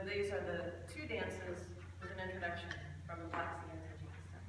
these are the two dances with an introduction from the Black Sea and Tajikistan.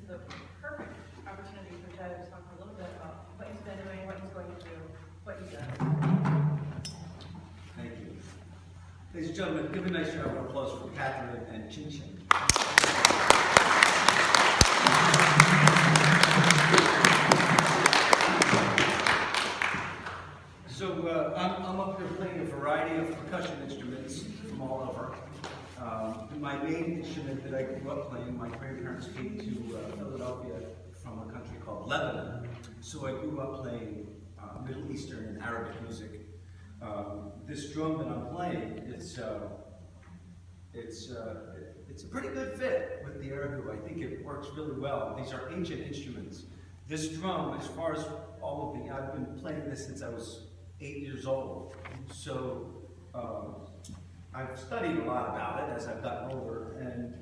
the perfect opportunity for Joe to talk a little bit about what he's been doing, what he's going to do, what he does. Thank you. Ladies and gentlemen, give a nice round of applause for Kathryn and Qin Qian. So I'm up here playing a variety of percussion instruments from all over. My main instrument that I grew up playing, my grandparents came to Philadelphia from a country called Lebanon. So I grew up playing Middle Eastern and Arabic music. This drum that I'm playing, it's a pretty good fit with the erhu. I think it works really well. These are ancient instruments. This drum, as far as all of I've been playing this since I was 8 years old. So I've studied a lot about it as I've gotten older, and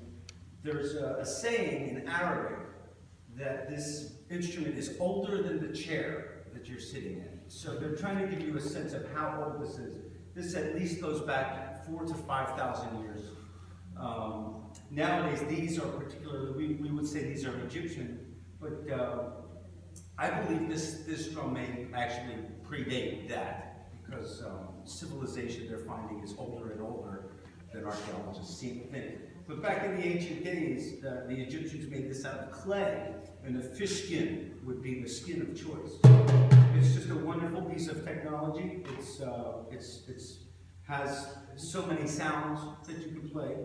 there's a saying in Arabic that this instrument is older than the chair that you're sitting in. So they're trying to give you a sense of how old this is. This at least goes back 4,000 to 5,000 years. Nowadays, these are particularly, we would say these are Egyptian, but I believe this drum may actually predate that, because civilization they're finding is older and older than archaeologists seem to think. But back in the ancient days, the Egyptians made this out of clay, and the fish skin would be the skin of choice. It's just a wonderful piece of technology. It has so many sounds that you can play.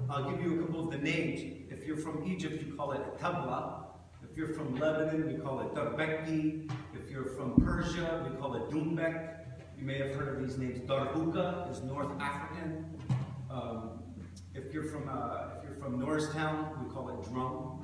I'll give you a couple of the names. If you're from Egypt, you call it tabla. If you're from Lebanon, we call it darbekki. If you're from Persia, we call it dumbek. You may have heard of these names. Darbuka is North African. If you're from Norristown, we call it drum.